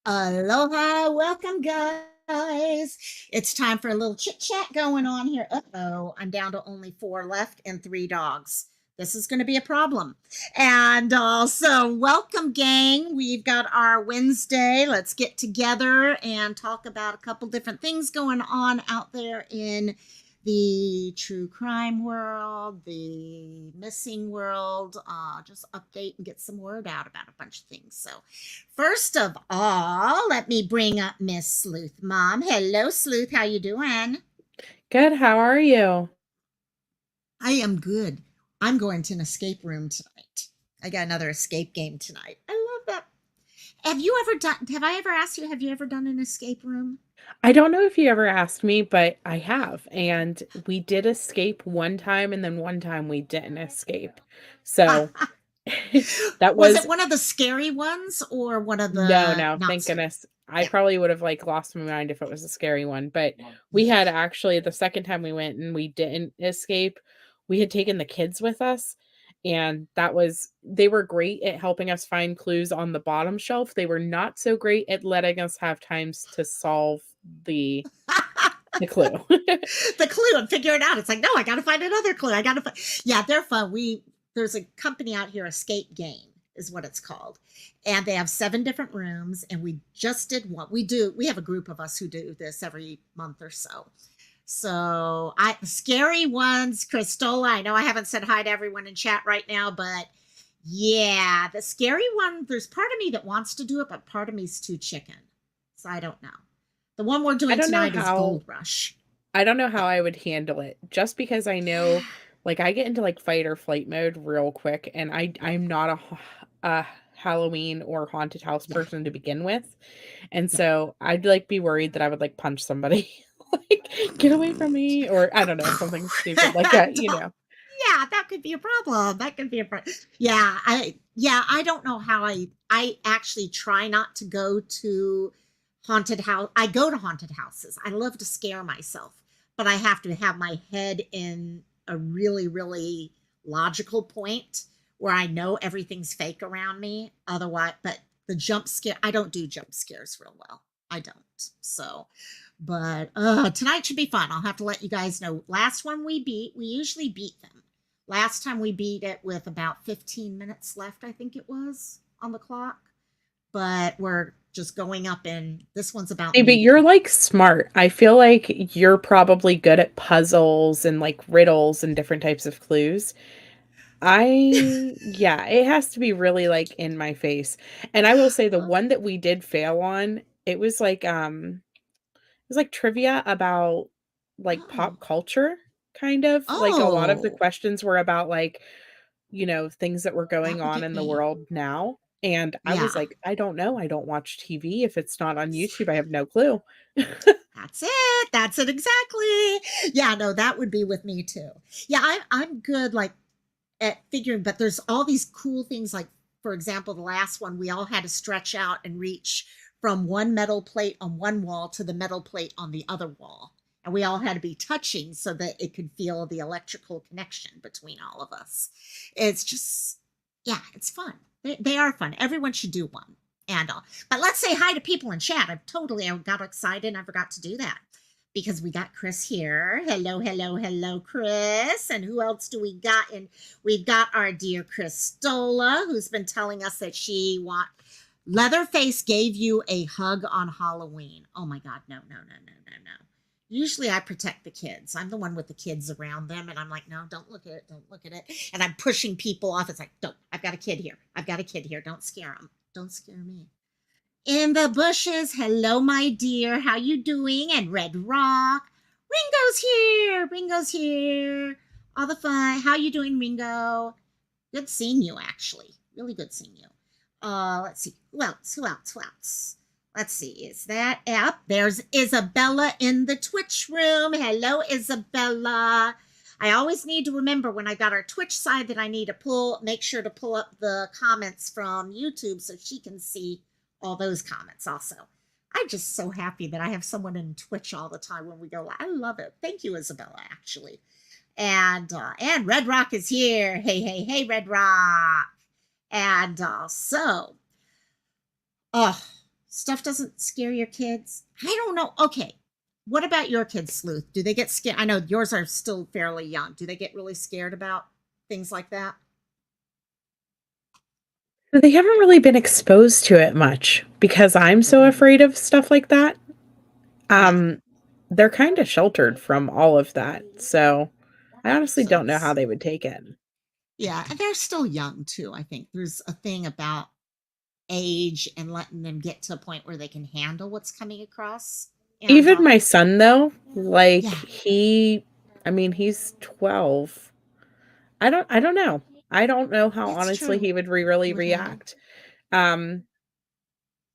Aloha, welcome, guys. It's time for a little chit chat going on here. Uh-oh, I'm down to only four left and three dogs. This is going to be a problem. And so, welcome, gang. We've got our Wednesday. Let's get together and talk about a couple different things going on out there in the true crime world, the missing world, just update and get some word out about a bunch of things. So, first of all, let me bring up Miss Sleuth Mom. Hello, Sleuth. How you doing? Good, how are you? I am good. I'm going to an escape room tonight. I got another escape game tonight. I love that. Have you ever done? Have I ever asked you? Have you ever done an escape room? I don't know if you ever asked me, but I have. And we did escape one time, and then one time we didn't escape. So that Was it was one of the scary ones or one of no, the no, not thank scary? goodness. I Yeah. probably would have lost my mind if it was a scary one. But we had actually the second time we went and we didn't escape, we had taken the kids with us. And they were great at helping us find clues on the bottom shelf. They were not so great at letting us have times to solve the the clue. The clue and figure it out. It's like, no, I got to find another clue. I got to find. Yeah, they're fun. There's a company out here, Escape Game is what it's called, and they have seven different rooms. And we just did one. We have a group of us who do this every month or so. So scary ones, Cristola. I know I haven't said hi to everyone in chat right now, but yeah, the scary one. There's part of me that wants to do it, but part of me's too chicken. So I don't know. The one we're I doing don't know tonight is how Gold Rush. I don't know Yeah. how I would handle it just because I know I get into fight or flight mode real quick and I'm not a Halloween or haunted house Yeah. person to begin with. And Yeah. so I'd be worried that I would punch somebody. Get away from me or I don't know, something stupid like that, you know. Yeah, that could be a problem. That could be a problem. I don't know how I actually try not to go to haunted house. I go to haunted houses. I love to scare myself, but I have to have my head in a really, really logical point where I know everything's fake around me. Otherwise, but the jump scare, I don't do jump scares real well. I don't. So, but tonight should be fun. I'll have to let you guys know. Last one we usually beat them. Last time we beat it with about 15 minutes left, I think it was on the clock. But we're just going up, and this one's about Hey, but you're meeting. smart. I feel like you're probably good at puzzles and riddles and different types of clues. Yeah, it has to be really in my face. And I will say the one that we did fail on, it was trivia about Oh, pop culture kind of. A lot of the oh, questions were about things that were that going would on get in the me. world now. And I was Yeah, I don't know. I don't watch TV. If it's not on YouTube, I have no clue. that's it. That's it exactly. Yeah, no, that would be with me too. Yeah, I'm good at figuring, but there's all these cool things. Like, for example, the last one, we all had to stretch out and reach from one metal plate on one wall to the metal plate on the other wall. And we all had to be touching so that it could feel the electrical connection between all of us. It's just, yeah, it's fun. They are fun. Everyone should do one. And but let's say hi to people in chat. I got excited and I forgot to do that because we got Chris here. Hello, hello, hello, Chris. And who else do we got? And we've got our dear Christola, who's been telling us that she want Leatherface gave you a hug on Halloween. Oh my God, no, no, no, no, no, no. Usually I protect the kids. I'm the one with the kids around them, and I'm like, no, don't look at it, don't look at it. And I'm pushing people off. It's like, don't. I've got a kid here. I've got a kid here. Don't scare them. Don't scare me. In the bushes. Hello, my dear. How you doing? And Red Rock. Ringo's here. Ringo's here. All the fun. How you doing, Ringo? Good seeing you, actually. Really good seeing you. Let's see. Who else? Who else? Who else? Let's see. Is that up? There's Isabella in the Twitch room. Hello, Isabella. I always need to remember when I got our Twitch side that I need to make sure to pull up the comments from YouTube so she can see all those comments also. I'm just so happy that I have someone in Twitch all the time when we go. I love it. Thank you, Isabella, actually. And Red Rock is here. Hey, hey, hey, Red Rock. And so, oh, Stuff doesn't scare your kids? I don't know. Okay. What about your kids, Sleuth? Do they get scared? I know yours are still fairly young. Do they get really scared about things like that? They haven't really been exposed to it much because I'm so Mhm. afraid of stuff like that. Yeah. Um, they're kinda sheltered from all of that, so I honestly So don't know how it's, they would take it. yeah. And they're still young, too. I think there's a thing about age and letting them get to a point where they can handle what's coming across. And Even my son, though, like, yeah, I mean, he's 12. I don't know. I don't know how it's honestly true. he would really Would handle. react. Um,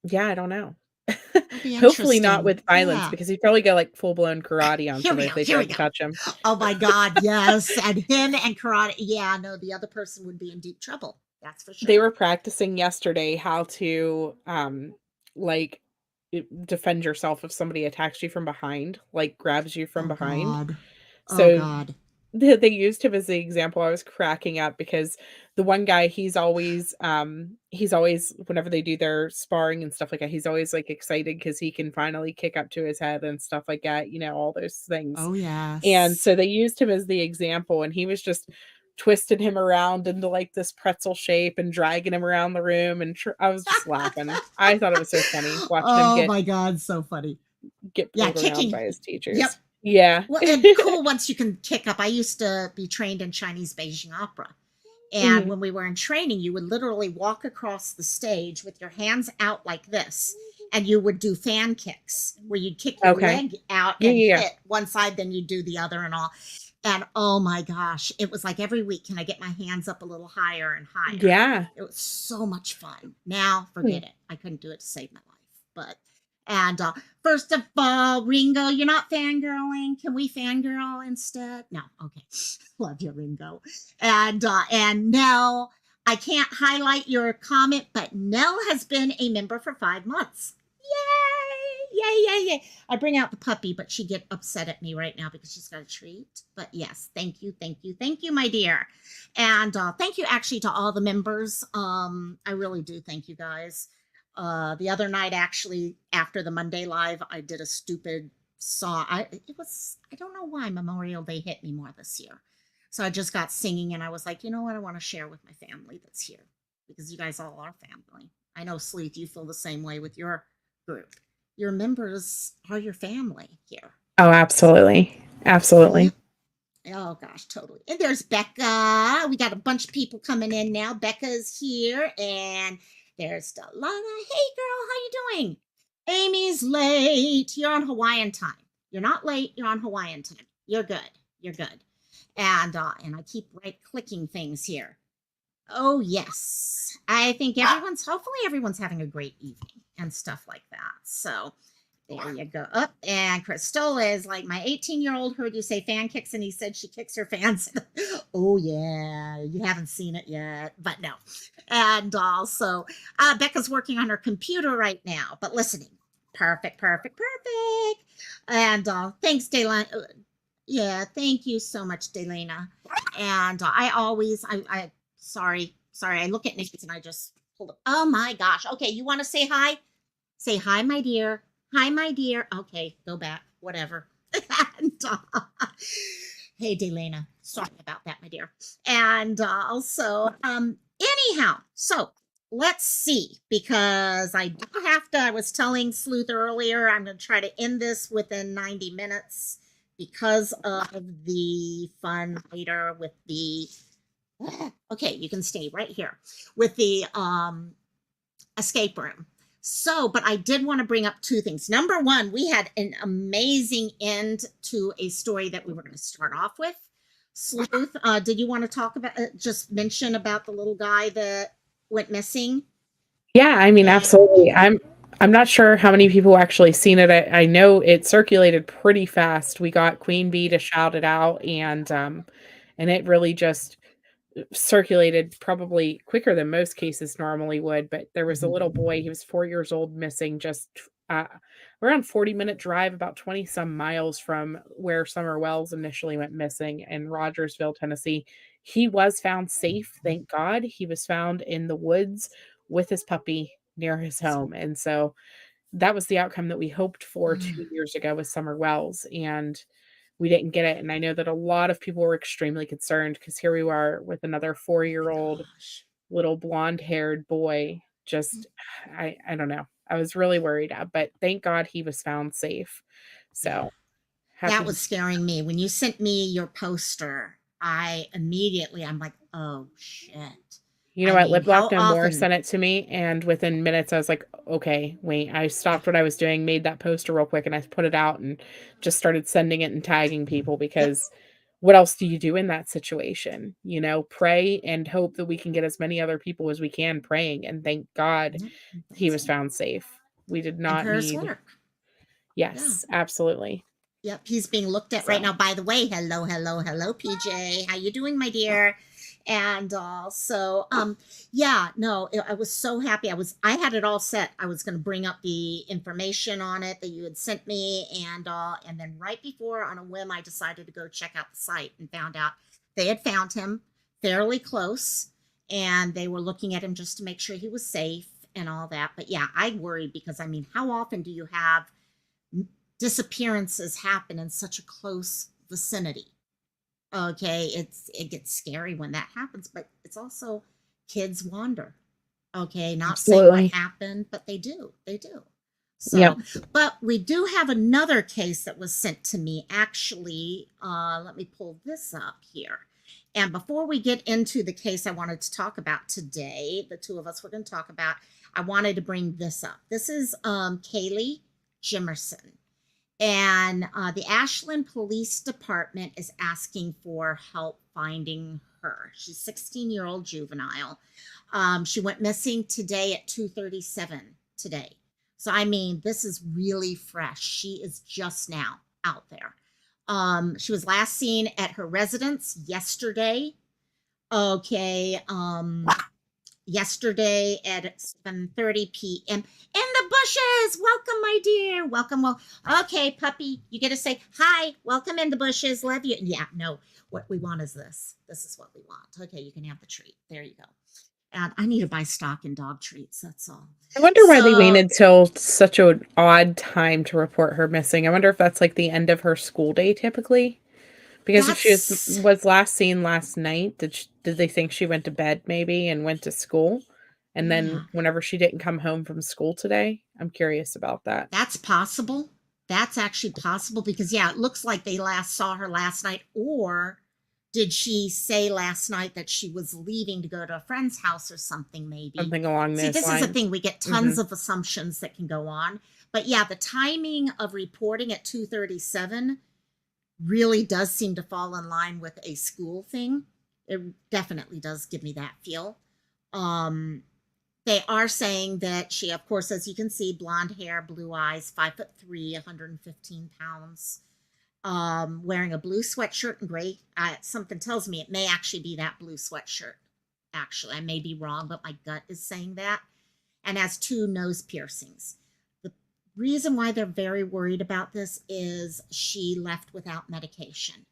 yeah, I don't know. It'll be Hopefully not interesting. with violence Yeah. because he'd probably go, like, full-blown karate on Here we somebody go. if they Here we tried to go. touch him. Oh my God. Yes. And him and karate. Yeah. No, the other person would be in deep trouble. That's for They sure. were practicing yesterday how to, like, defend yourself if somebody attacks you from behind, like, grabs you from Oh behind. God. Oh So God. they used him as the example. I was cracking up because the one guy, he's always whenever they do their sparring and stuff like that, he's always, like, excited because he can finally kick up to his head and stuff like that, all those things. Oh And yes. so they used him as the example, and he was just twisting him around into, like, this pretzel shape and dragging him around the room, and I was just laughing. I thought it was so funny watching him Oh get my God. So funny. get Yeah. pulled around Kicking. by his Yep. teachers. Yeah. Well, and cool once you can kick up. I used to be trained in Chinese Beijing opera. And Mhm. when we were in training, you would literally walk across the stage with your hands out like this. And you would do fan kicks where you'd kick your Okay. leg out Yeah, and yeah, yeah. hit one side, then you do the other and all. And oh my gosh, it was like every week, can I get my hands up a little higher and higher? Yeah. It was so much fun. Now, Hmm. forget it. I couldn't do it to save my life. But, and first of all, Ringo, you're not fangirling. Can we fangirl instead? No. Okay. Love you, Ringo. And Nell, I can't highlight your comment, but Nell has been a member for 5 months. Yay! Yay! Yay! Yay! I bring out the puppy, but she get upset at me right now because she's got a treat. But yes, thank you, thank you, thank you, my dear, and thank you actually to all the members. I really do thank you guys. The other night, actually, after the Monday live, I did a stupid song. I don't know why Memorial Day hit me more this year. So I just got singing and I was like, you know what? I want to share with my family that's here because you guys all are family. I know, Sleeth, you feel the same way with your group. Your members are your family here. Oh, So, absolutely. Absolutely. yep. Oh gosh, totally. And there's Becca. We got a bunch of people coming in now. Becca's here, and there's Delana. Hey, girl, how you doing? Amy's late. You're on Hawaiian time. You're not late. You're on Hawaiian time. You're good. You're good. And I keep right clicking things here. Oh yes, I think hopefully everyone's having a great evening and stuff like that. So there you go. Up and Crystal is like my 18-year-old heard you say fan kicks and he said she kicks her fans. Oh yeah, you haven't seen it yet, but no. And also, Becca's working on her computer right now, but listening. Perfect, perfect, perfect. And thanks, Delana. Yeah, thank you so much, Delana. And sorry, I look at Nikki and I just pulled up. Oh my gosh. Okay, you want to say hi? Say hi, my dear. Hi, my dear. Okay, go back. Whatever. And, hey, Delana. Sorry about that, my dear. And also, anyhow, so let's see, because I do have to, I was telling Sleuth earlier, I'm going to try to end this within 90 minutes because of the fun later with the, okay, you can stay right here with the escape room. So, but I did want to bring up two things. Number one, we had an amazing end to a story that we were going to start off with. Sleuth, did you want to talk about, just mention about the little guy that went missing? Yeah, I mean, And absolutely. I'm not sure how many people actually seen it. I know it circulated pretty fast. We got Queen Bee to shout it out, and it really just circulated probably quicker than most cases normally would. But there was a little boy, he was 4 years old, missing just uh, around 40-minute drive, about 20 some miles from where Summer Wells initially went missing in Rogersville, Tennessee. He was found safe, thank God. He was found in the woods with his puppy near his home. And so that was the outcome that we hoped for Mm, 2 years ago with Summer Wells, and we didn't get it, and I know that a lot of people were extremely concerned because here we are with another four-year-old gosh. little blonde-haired boy, just I don't know. I was really worried, but thank God he was found safe. Yeah. So, That happy was scaring me. When you sent me your poster, I'm like, oh shit. you know I what? mean, Lip Lock how No More often? sent it to me, and within minutes, I was like, "Okay, wait." I stopped what I was doing, made that poster real quick, and I put it out and just started sending it and tagging people Yep. because what else do you do in that situation? You know, pray and hope that we can get as many other people as we can praying, and thank God Yep. he That's was it. found safe. We did And not prayers need. work. Yeah. Yes, absolutely. Yep, he's being looked at right So, now. By the way, hello, hello, hello, PJ. How you doing, my dear? And yeah, no, I was so happy. I had it all set. I was going to bring up the information on it that you had sent me, and then right before, on a whim, I decided to go check out the site and found out they had found him fairly close, and they were looking at him just to make sure he was safe and all that. But yeah, I worried because I mean, how often do you have disappearances happen in such a close vicinity? Okay, it gets scary when that happens, but it's also kids wander. Okay, not saying what absolutely. happened, but they do. Yep. So, but we do have another case that was sent to me. Actually, let me pull this up here. And before we get into the case I wanted to talk about today, the two of us were going to talk about, I wanted to bring this up. This is Kaylee Jimerson. And the Ashland Police Department is asking for help finding her. She's a 16-year-old juvenile. She went missing today at 2:37 today. So I mean, this is really fresh. She is just now out there. She was last seen at her residence yesterday. Okay. Yesterday at 7:30 p.m. in the bushes. Welcome, my dear. Welcome. Well, okay, puppy, you get to say hi. Welcome in the bushes. Love you. Yeah, no, what we want is this. This is what we want. Okay, you can have the treat. There you go. And I need to buy stock in dog treats. That's all. I wonder why they So waited till such an odd time to report her missing. I wonder if that's like the end of her school day typically. Because if she that's was last seen last night, did they think she went to bed maybe and went to school? And then yeah, whenever she didn't come home from school today, I'm curious about that. that's possible. That's actually possible because yeah, it looks like they last saw her last night. Or did she say last night that she was leaving to go to a friend's house or something, maybe? Something along See, those this is the lines. thing. We get tons Mhm. of assumptions that can go on. But yeah, the timing of reporting at 2:37 really does seem to fall in line with a school thing. It definitely does give me that feel. Um, they are saying that she, of course, as you can see, blonde hair, blue eyes, 5'3", 115 pounds, wearing a blue sweatshirt and gray. Something tells me it may actually be that blue sweatshirt. Actually, I may be wrong, but my gut is saying that. And has two nose piercings. The reason why they're very worried about this is she left without medication.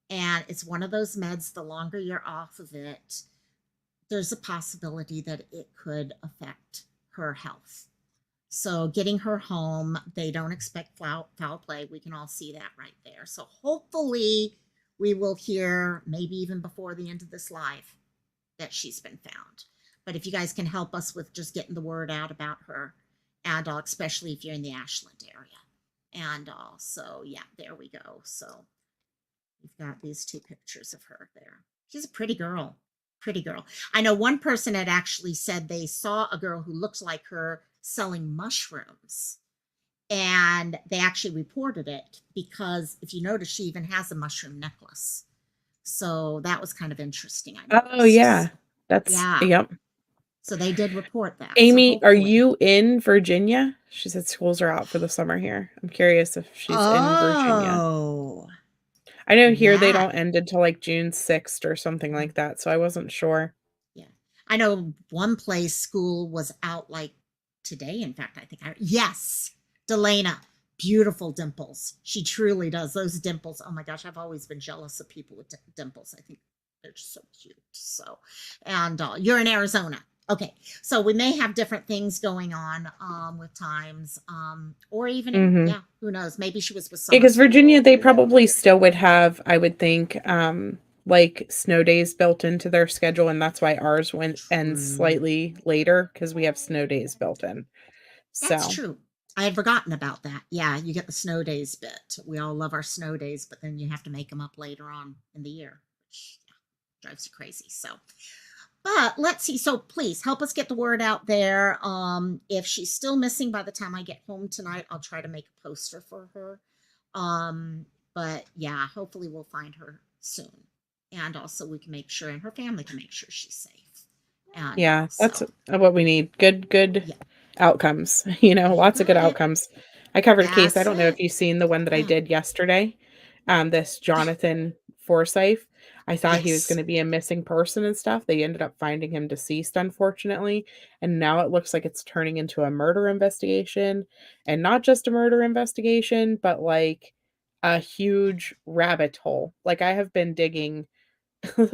And it's one of those meds, the longer you're off of it, there's a possibility that it could affect her health. So getting her home, they don't expect foul play. We can all see that right there. So hopefully we will hear maybe even before the end of this live that she's been found. But if you guys can help us with just getting the word out about her, and especially if you're in the Ashland area. And so, yeah, there we go. So we've got these two pictures of her there. She's a pretty girl. Pretty girl. I know one person had actually said they saw a girl who looked like her selling mushrooms. And they actually reported it because if you notice, she even has a mushroom necklace. So that was kind of interesting, I Oh noticed. yeah. So, That's yeah. yep. So they did report that. So Amy, are hopefully. you in Virginia? She said schools are out for the summer here. I'm curious if she's in Virginia. Oh, I know here they that. don't end until like June 6th or something like that, so I wasn't sure. Yeah. I know one place school was out like today. In fact, I think yes, Delana, beautiful dimples. She truly does. Those dimples. Oh my gosh, I've always been jealous of people with dimples. I think they're just so cute. So, and you're in Arizona. Okay, so we may have different things going on with times, or even Hmm. yeah, who knows? Maybe she was with summer Because Virginia, school. they probably still would have, I would think, like snow days built into their schedule, and that's why ours went ends True. slightly later because we have snow days built in. That's So, true. I had forgotten about that. Yeah, you get the snow days bit. We all love our snow days, but then you have to make them up later on in the year, which yeah, drives you crazy. So, but let's see. So please help us get the word out there. If she's still missing by the time I get home tonight, I'll try to make a poster for her. Um, but yeah, hopefully we'll find her soon. And also we can make sure and her family can make sure she's safe. And yeah, that's so what we need. Good yeah, outcomes. you Lots of good got it. outcomes. I covered a case. I That's don't know if it. you've seen the one that I Yeah. did yesterday. This Yeah. Jonathan Forsyth. I thought he was going Yes. to be a missing person and stuff. They ended up finding him deceased, unfortunately. And now it looks like it's turning into a murder investigation. And not just a murder investigation, but like a huge rabbit hole. Like I have been digging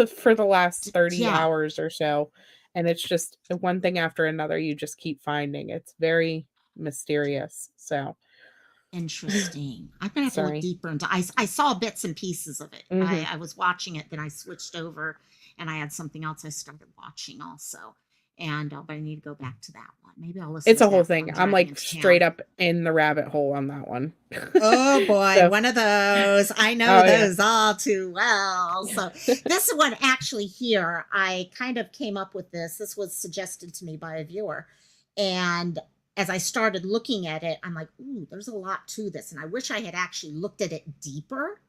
for the last 30 Yeah. hours or so, and it's just one thing after another you just keep finding. It's very mysterious. So, Interesting. I'm gonna have to look sorry. deeper into. I saw bits and pieces of it. Mhm. I was watching it, then I switched over, and I had something else I started watching also. And but I need to go back to that one. Maybe I'll listen It's a to whole that while thing. I'm I'm, driving like, into straight town. up in the rabbit hole on that one. Oh boy, So one of those. I know oh, yeah. those all too well. So this one actually here, I kind of came up with this. This was suggested to me by a viewer. And as I started looking at it, I'm like, ooh, there's a lot to this. And I wish I had actually looked at it deeper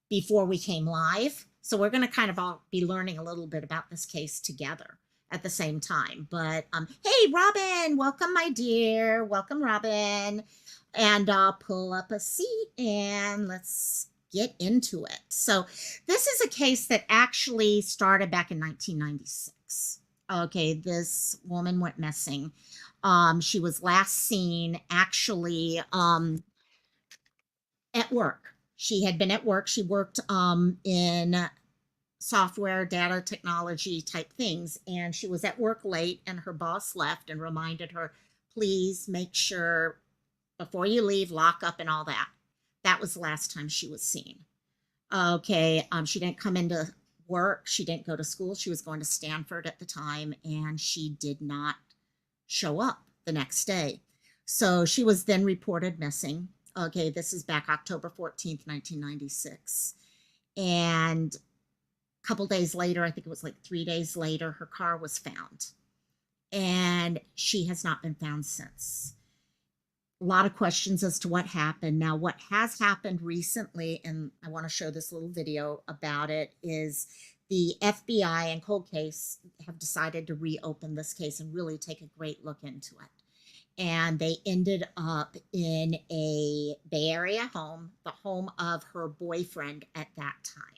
before we came live. So we're going to kind of all be learning a little bit about this case together at the same time. But hey, Robin, welcome, my dear. Welcome, Robin. And pull up a seat and let's get into it. So this is a case that actually started back in 1996. Okay, this woman went missing. She was last seen actually at work. She had been at work. She worked in software, data technology type things, and she was at work late, and her boss left and reminded her, please make sure before you leave, lock up and all that. That was the last time she was seen. Okay, she didn't come into work. She didn't go to school. She was going to Stanford at the time, and she did not show up the next day. So she was then reported missing. Okay, this is back October 14th, 1996. And a couple days later, I think it was like 3 days later, her car was found. And she has not been found since. A lot of questions as to what happened. Now, what has happened recently, and I want to show this little video about it, is the FBI and Cold Case have decided to reopen this case and really take a great look into it. And they ended up in a Bay Area home, the home of her boyfriend at that time.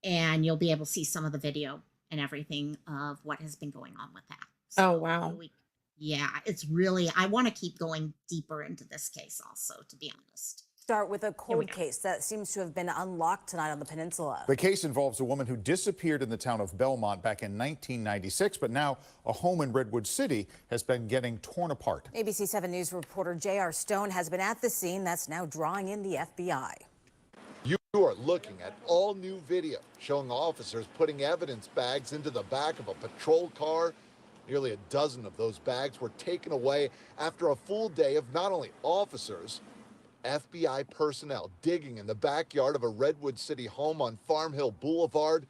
And you'll be able to see some of the video and everything of what has been going on with that. Oh, So here wow. we, yeah, it's really, I want to keep going deeper into this case also, to be honest. Start with a Here we cold go. case that seems to have been unlocked tonight on the peninsula. The case involves a woman who disappeared in the town of Belmont back in 1996, but now a home in Redwood City has been getting torn apart. ABC 7 News reporter J.R. Stone has been at the scene that's now drawing in the FBI. You are looking at all new video showing officers putting evidence bags into the back of a patrol car. Nearly a dozen of those bags were taken away after a full day of not only officers, FBI personnel digging in the backyard of a Redwood City home on Farm Hill Boulevard.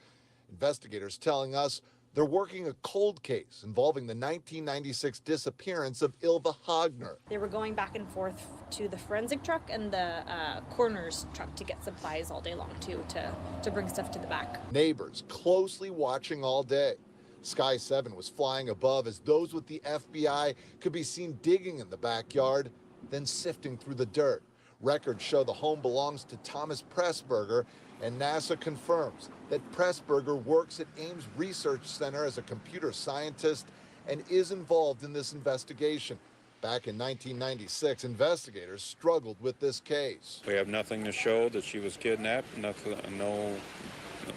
Investigators telling us they're working a cold case involving the 1996 disappearance of Ylva Hagner. They were going back and forth to the forensic truck and the coroner's truck to get supplies all day long too, to bring stuff to the back. Neighbors closely watching all day. Sky 7 was flying above as those with the FBI could be seen digging in the backyard, then sifting through the dirt. Records show the home belongs to Thomas Pressburger, and NASA confirms that Pressburger works at Ames Research Center as a computer scientist and is involved in this investigation. Back in 1996, investigators struggled with this case. We have nothing to show that she was kidnapped. Nothing, no,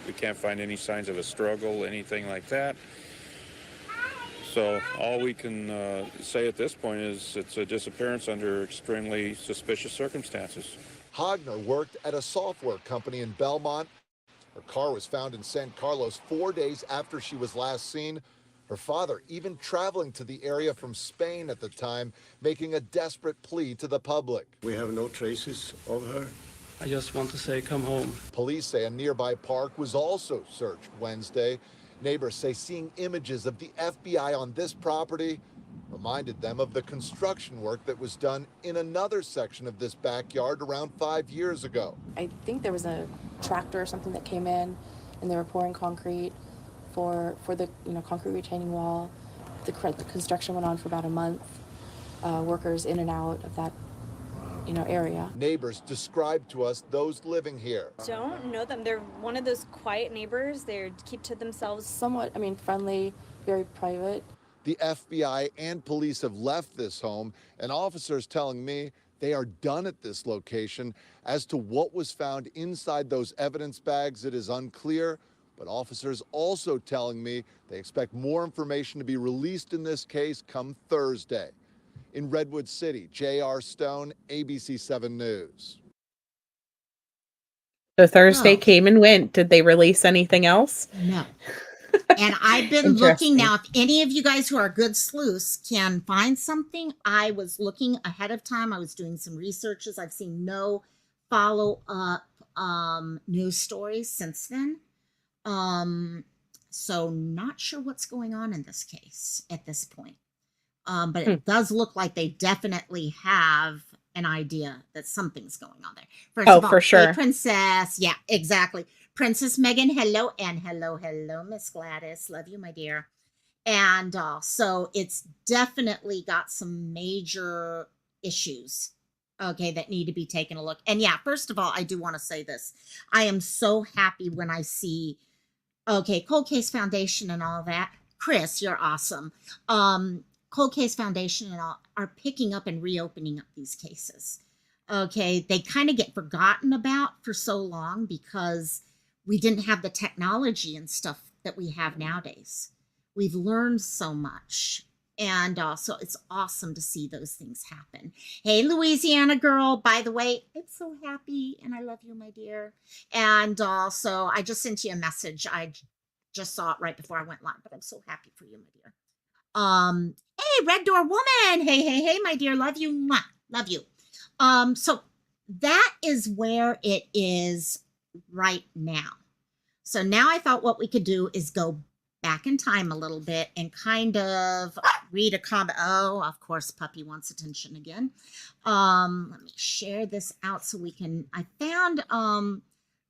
we can't find any signs of a struggle, anything like that. So all we can say at this point is it's a disappearance under extremely suspicious circumstances. Hagner worked at a software company in Belmont. Her car was found in San Carlos 4 days after she was last seen. Her father even traveling to the area from Spain at the time, making a desperate plea to the public. We have no traces of her. I just want to say, come home. Police say a nearby park was also searched Wednesday. Neighbors say seeing images of the FBI on this property reminded them of the construction work that was done in another section of this backyard around 5 years ago. I think there was a tractor or something that came in, and they were pouring concrete for the concrete retaining wall. The construction went on for about a month. Workers in and out of that area. Neighbors described to us those living here. Don't know them. They're one of those quiet neighbors. They keep to themselves. Somewhat, friendly, very private. The FBI and police have left this home, and officers telling me they are done at this location. As to what was found inside those evidence bags, it is unclear, but officers also telling me they expect more information to be released in this case come Thursday. In Redwood City, J.R. Stone, ABC 7 News. So Thursday Oh. came and went. Did they release anything else? No. And I've been looking Interesting. now. If any of you guys who are good sleuths can find something, I was looking ahead of time. I was doing some researches. I've seen no follow-up news stories since then. So not sure what's going on in this case at this point. But it does look like they definitely have an idea that something's going on there. First of all, for sure. Hey, Princess. Yeah, exactly. Princess Megan, hello. And hello, Miss Gladys. Love you, my dear. And so it's definitely got some major issues, okay, that need to be taken a look. And yeah, first of all, I do want to say this. I am so happy when I see, okay, Cold Case Foundation and all that. Chris, you're awesome. Cold Case Foundation and all are picking up and reopening up these cases. Okay, they kind of get forgotten about for so long because we didn't have the technology and stuff that we have nowadays. We've learned so much. And so it's awesome to see those things happen. Hey, Louisiana girl, by the way, I'm so happy and I love you, my dear. And so I just sent you a message. I just saw it right before I went live, but I'm so happy for you, my dear. Hey, Red Door Woman. Hey, my dear. Love you. Mwah. Love you. So that is where it is right now. So now I thought what we could do is go back in time a little bit and kind of read a comment. Oh, of course, puppy wants attention again. Let me share this out so we can, I found,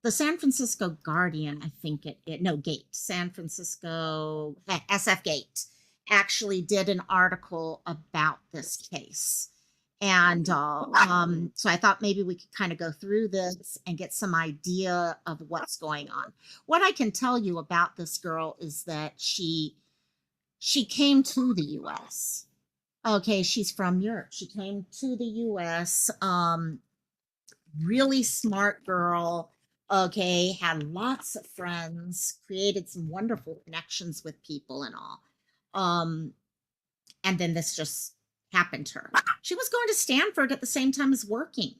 the San Francisco Guardian, I think San Francisco, SF Gate actually did an article about this case. And so I thought maybe we could kind of go through this and get some idea of what's going on. What I can tell you about this girl is that she came to the U.S. Okay, she's from Europe. She came to the U.S. Really smart girl. Okay, had lots of friends, created some wonderful connections with people and all. And then this just happened to her. She was going to Stanford at the same time as working.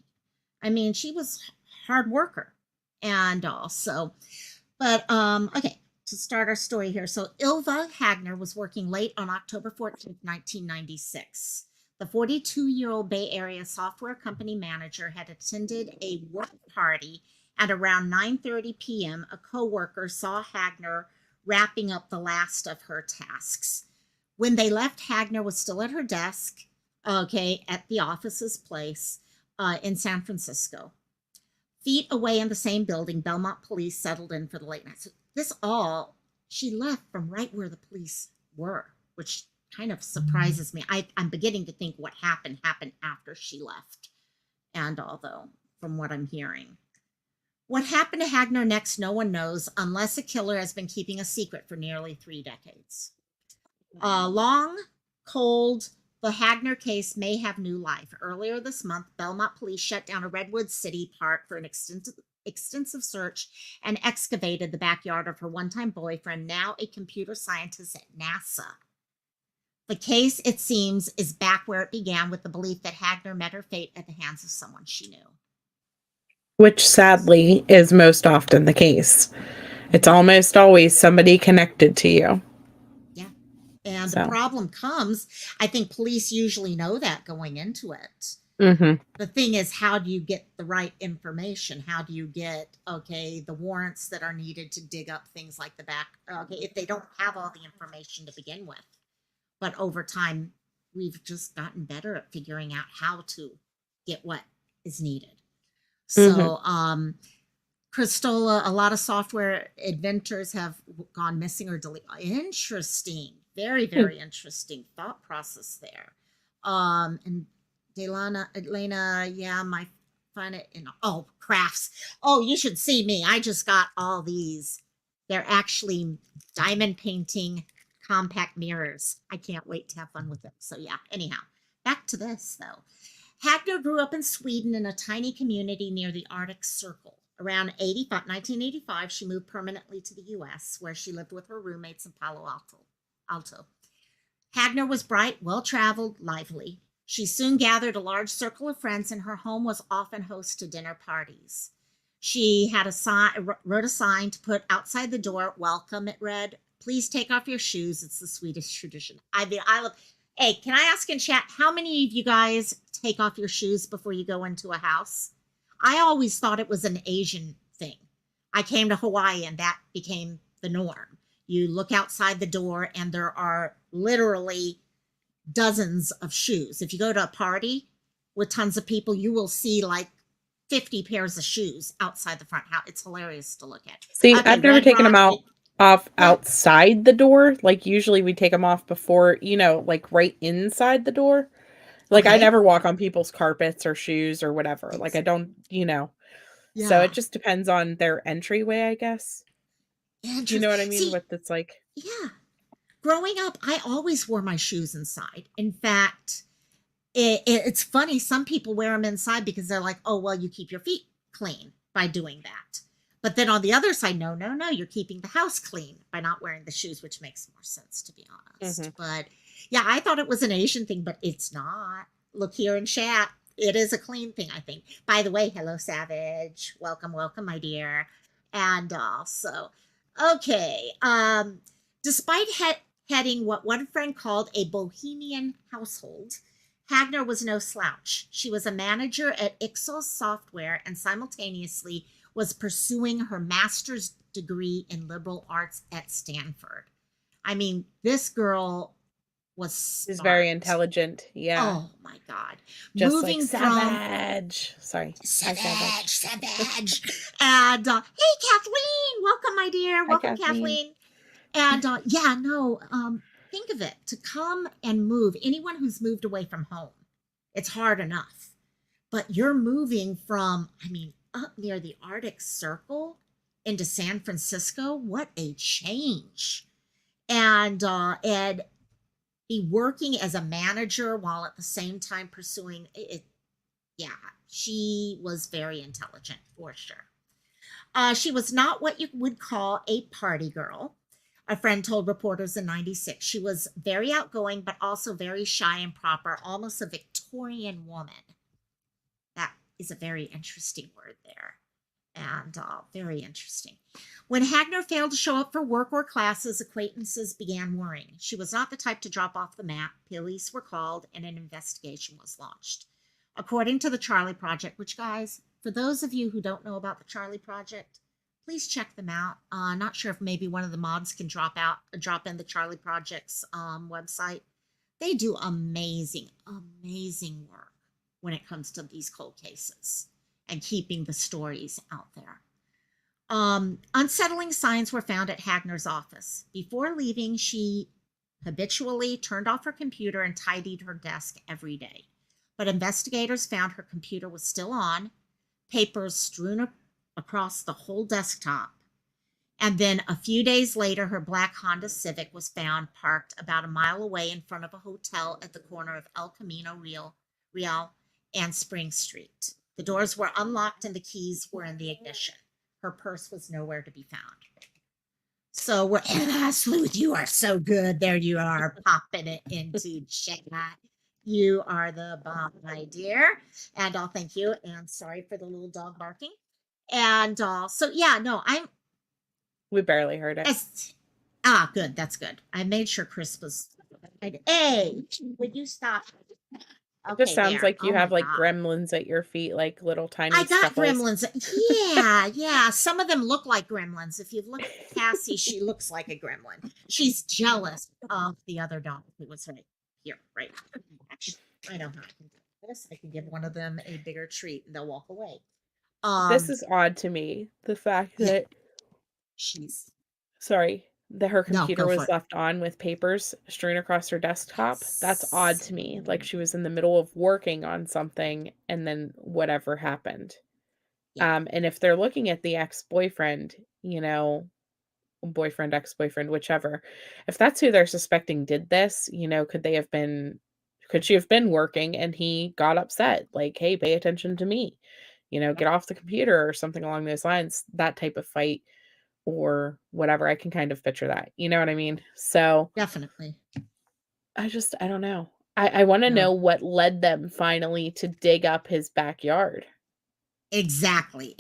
I mean, she was a hard worker and also, but okay, to start our story here. So Ylva Hagner was working late on October 14th, 1996. The 42-year-old Bay Area software company manager had attended a work party, and around 9:30 p.m., a coworker saw Hagner wrapping up the last of her tasks. When they left, Hagner was still at her desk, okay, at the office's place in San Francisco. Feet away in the same building, Belmont police settled in for the late night. So this all, she left from right where the police were, which kind of surprises me. I'm beginning to think what happened after she left. And although, from what I'm hearing. What happened to Hagner next, no one knows, unless a killer has been keeping a secret for nearly 3 decades. Long, cold, the Hagner case may have new life. Earlier this month, Belmont police shut down a Redwood City park for an extensive search and excavated the backyard of her one-time boyfriend, now a computer scientist at NASA. The case, it seems, is back where it began with the belief that Hagner met her fate at the hands of someone she knew. Which sadly is most often the case. It's almost always somebody connected to you. Yeah. And the So. problem comes, I think police usually know that going into it. Mm-hmm. The thing is, how do you get the right information? How do you get, the warrants that are needed to dig up things like the back, if they don't have all the information to begin with. But over time, we've just gotten better at figuring out how to get what is needed. So, Cristola, a lot of software inventors have gone missing or deleted. Interesting. Very, very interesting thought process there. And Elena, yeah, my find it in, crafts. Oh, you should see me. I just got all these. They're actually diamond painting compact mirrors. I can't wait to have fun with them. So yeah, anyhow, back to this though. Hagner grew up in Sweden in a tiny community near the Arctic Circle. Around 1985, she moved permanently to the U.S., where she lived with her roommates in Palo Alto. Hagner was bright, well-traveled, lively. She soon gathered a large circle of friends, and her home was often host to dinner parties. She had wrote a sign to put outside the door. Welcome, it read. Please take off your shoes. It's the Swedish tradition. I love. Hey, can I ask in chat, how many of you guys take off your shoes before you go into a house? I always thought it was an Asian thing. I came to Hawaii and that became the norm. You look outside the door and there are literally dozens of shoes. If you go to a party with tons of people, you will see like 50 pairs of shoes outside the front house. It's hilarious to look at. See, I've never taken them off outside the door. Like usually we take them off before, like right inside the door. Like I never walk on people's carpets or shoes or whatever. Like I don't, So it just depends on their entryway, I guess. You know what I mean? See, what it's like. Yeah. Growing up, I always wore my shoes inside. In fact, it's funny. Some people wear them inside because they're like, oh, well, you keep your feet clean by doing that. But then on the other side, no, you're keeping the house clean by not wearing the shoes, which makes more sense, to be honest. But yeah, I thought it was an Asian thing, but it's not. Look here in chat. It is a clean thing, I think. By the way, hello, Savage. Welcome, my dear. And also, okay. Despite heading what one friend called a bohemian household, Hagner was no slouch. She was a manager at Ixos Software and simultaneously was pursuing her master's degree in liberal arts at Stanford. I mean, this girl was smart. She's very intelligent. Yeah. Oh my God. Just Moving like Savage. Sorry. Savage. And hey, Kathleen, welcome, my dear. Welcome, Kathleen. And think of it, to come and move, anyone who's moved away from home, it's hard enough. But you're moving from, up near the Arctic Circle into San Francisco. What a change. And be working as a manager while at the same time pursuing it. Yeah, she was very intelligent for sure. She was not what you would call a party girl. A friend told reporters in 96. She was very outgoing, but also very shy and proper, almost a Victorian woman. That is a very interesting word there. And very interesting. When Hagner failed to show up for work or classes, acquaintances began worrying. She was not the type to drop off the map. Police were called and an investigation was launched. According to the Charlie Project, which, guys, for those of you who don't know about the Charlie Project, please check them out. Not sure if maybe one of the mods can drop in the Charlie Project's website. They do amazing work when it comes to these cold cases and keeping the stories out there. Unsettling signs were found at Hagner's office. Before leaving, she habitually turned off her computer and tidied her desk every day. But investigators found her computer was still on, papers strewn across the whole desktop. And then a few days later, her black Honda Civic was found parked about a mile away in front of a hotel at the corner of El Camino Real and Spring Street. The doors were unlocked and the keys were in the ignition. Her purse was nowhere to be found. So we're Sleuth, you are so good. There you are, popping it into chat. You are the bomb, my dear. And I'll thank you. And sorry for the little dog barking. And so yeah, no, We barely heard it. good. That's good. I made sure Chris was. Hey, would you stop? It just Okay, sounds there. like you Oh my have like God. gremlins at your feet, like little tiny I got scuffles. gremlins. Yeah. Some of them look like gremlins. If you look at Cassie, she looks like a gremlin. She's jealous of the other dog who was right here, right? Actually, I know how I can do this. I can give one of them a bigger treat and they'll walk away. This is odd to me. The fact Yeah. that that her No, computer go for was it. left on with papers strewn across her desktop. That's odd to me. Like Yes. she was in the middle of working on something and then whatever happened. Yeah. And if they're looking at the ex-boyfriend, boyfriend, ex-boyfriend, whichever, if that's who they're suspecting did this, could she have been working and he got upset? Like, hey, pay attention to me, get off the computer or something along those lines, that type of fight or whatever. I can kind of picture that. You know what I mean? So Definitely. I don't know. I want to No. know what led them finally to dig up his backyard. Exactly.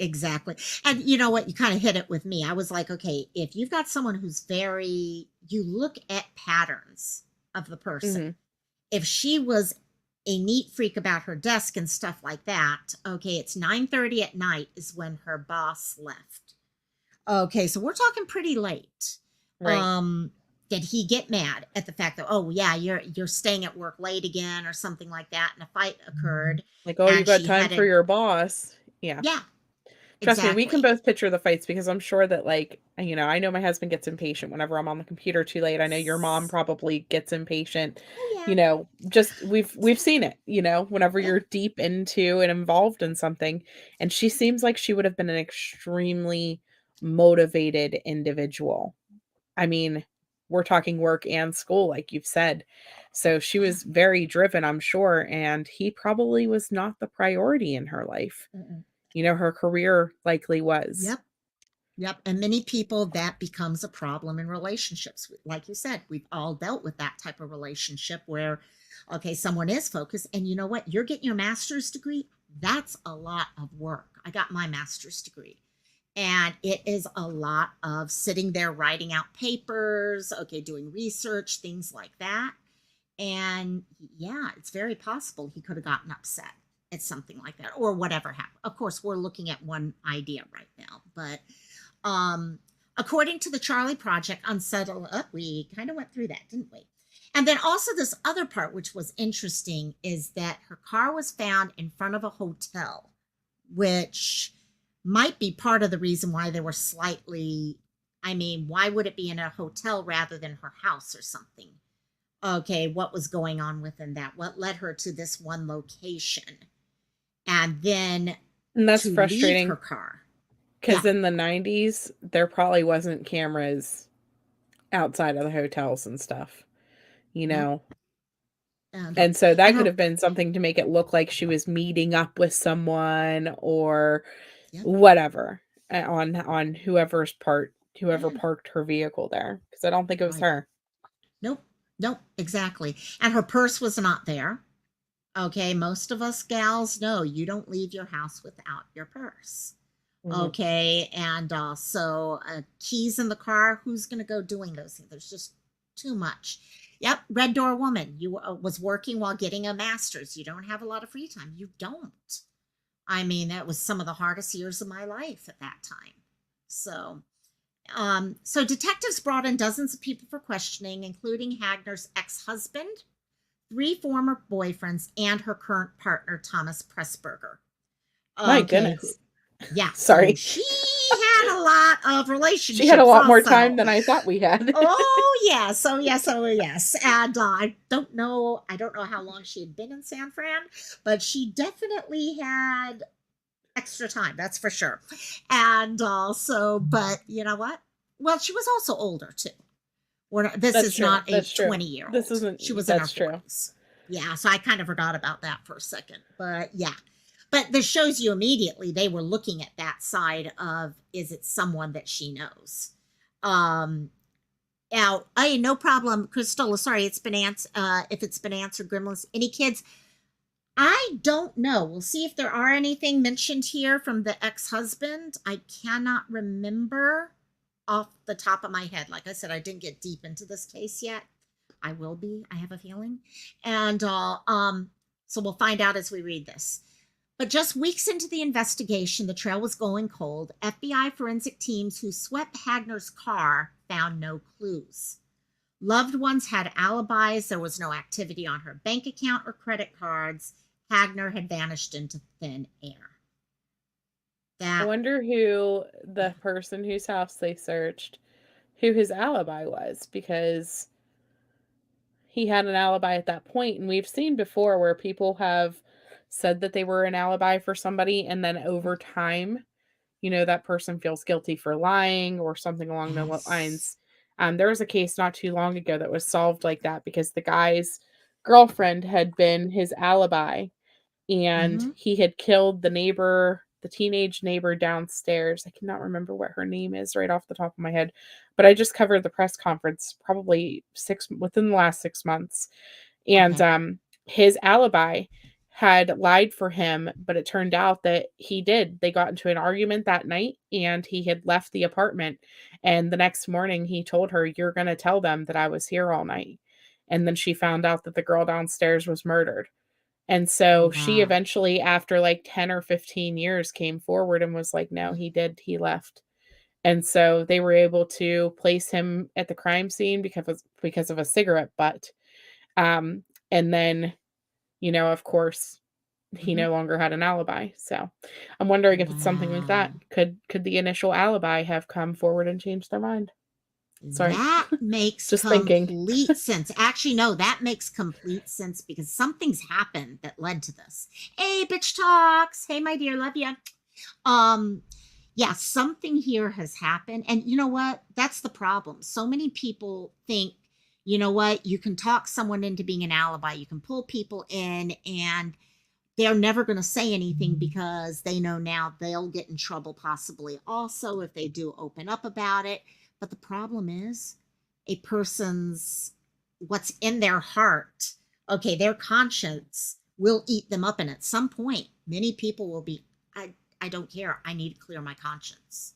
And you know what? You kind of hit it with me. I was like, okay, if you've got someone who's you look at patterns of the person. Mhm. If she was a neat freak about her desk and stuff like that, okay, it's 9:30 at night is when her boss left. Okay, so we're talking pretty late. Right. Did he get mad at the fact that, oh yeah, you're staying at work late again or something like that, and a fight occurred? Like, oh, you And got she time had for a your boss. Yeah. yeah, Trust me, we can exactly. both picture the fights because I'm sure that, like, I know my husband gets impatient whenever I'm on the computer too late. I know your mom probably gets impatient. Oh yeah, Just we've seen it, whenever yeah. you're deep into and involved in something. And she seems like she would have been an extremely motivated individual. I mean, we're talking work and school, like you've said. So she was very driven, I'm sure, and he probably was not the priority in her life. Mm-mm. Her career likely was. Yep. Yep. And many people that becomes a problem in relationships. Like you said, we've all dealt with that type of relationship where, okay, someone is focused. And you know what? You're getting your master's degree. That's a lot of work. I got my master's degree. And it is a lot of sitting there writing out papers, okay, doing research, things like that. And yeah, it's very possible he could have gotten upset at something like that or whatever happened. Of course, we're looking at one idea right now, but according to the Charlie Project, we kind of went through that, didn't we? And then also this other part, which was interesting, is that her car was found in front of a hotel, which might be part of the reason why they were why would it be in a hotel rather than her house or something? Okay, what was going on within that? What led her to this one location? And then And that's to leave frustrating her car. because Yeah. in the 90s, there probably wasn't cameras outside of the hotels and stuff, you Yep. know? And so that And could her, have been something to make it look like she was meeting up with someone or yeah. whatever on whoever parked her vehicle there, because I don't think it was Right. her. Nope, exactly. And her purse was not there. Okay, most of us gals know you don't leave your house without your purse. Mhm. Okay, and so keys in the car. Who's going to go doing those things? There's just too much. Yep, red door woman. You was working while getting a master's. You don't have a lot of free time. You don't. I mean, that was some of the hardest years of my life at that time. So detectives brought in dozens of people for questioning, including Hagner's ex-husband, 3 former boyfriends, and her current partner, Thomas Pressburger. My Okay, goodness. yeah. Sorry. So she had a lot of relationships. She had a lot more also. time than I thought we had. Oh yes, yes. And I don't know how long she had been in San Fran, but she definitely had extra time, that's for sure. And also, but you know what? Well, she was also older too. This That's is true. not a That's true. 20-year-old. This isn't. She was in her That's true. 40s. Yeah, so I kind of forgot about that for a second. But yeah. But this shows you immediately they were looking at that side of, is it someone that she knows? Now, hey, no problem, Crystal. Sorry, it's been answered. If it's been answered, Gremlins. Any kids? I don't know. We'll see if there are anything mentioned here from the ex-husband. I cannot remember off the top of my head. Like I said, I didn't get deep into this case yet. I will be. I have a feeling, and so we'll find out as we read this. But just weeks into the investigation, the trail was going cold. FBI forensic teams who swept Hagner's car found no clues. Loved ones had alibis. There was no activity on her bank account or credit cards. Hagner had vanished into thin air. I wonder who the person whose house they searched, who his alibi was, because he had an alibi at that point. And we've seen before where people have said that they were an alibi for somebody, and then over time, that person feels guilty for lying or something along those lines. There was a case not too long ago that was solved like that because the guy's girlfriend had been his alibi, and he had killed the teenage neighbor downstairs. I cannot remember what her name is right off the top of my head, but I just covered the press conference probably within the last 6 months. And his alibi had lied for him, but it turned out that they got into an argument that night, and he had left the apartment, and the next morning he told her, "You're going to tell them that I was here all night." And then she found out that the girl downstairs was murdered. And so she eventually, after like 10 or 15 years, came forward and was like, no, he left. And so they were able to place him at the crime scene because of a cigarette butt. And then, of course, he no longer had an alibi. So I'm wondering if it's something like that. Could the initial alibi have come forward and changed their mind? Sorry. That makes Just complete sense. Actually, no, that makes complete sense because something's happened that led to this. Hey, bitch talks. Hey, my dear, love ya. Yeah, something here has happened. And you know what? That's the problem. So many people think, you know what? You can talk someone into being an alibi. You can pull people in, and they're never going to say anything because they know now they'll get in trouble possibly also if they do open up about it. But the problem is a person's, what's in their heart, okay, their conscience will eat them up. And at some point, many people will be, I don't care. I need to clear my conscience.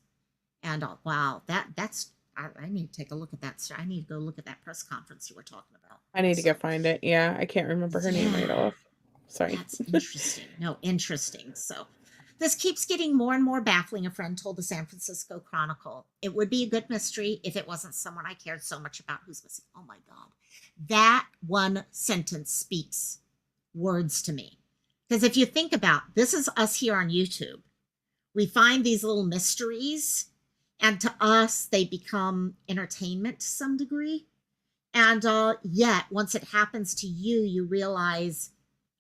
And wow, I need to take a look at that. I need to go look at that press conference you were talking about. I need to go find it. Yeah, I can't remember her name right off. Sorry. That's interesting. No, interesting. So this keeps getting more and more baffling, a friend told the San Francisco Chronicle. It would be a good mystery if it wasn't someone I cared so much about who's missing. Oh my God. That one sentence speaks words to me. Because if you think about, this is us here on YouTube. We find these little mysteries, and to us, they become entertainment to some degree. And yet, once it happens to you, you realize,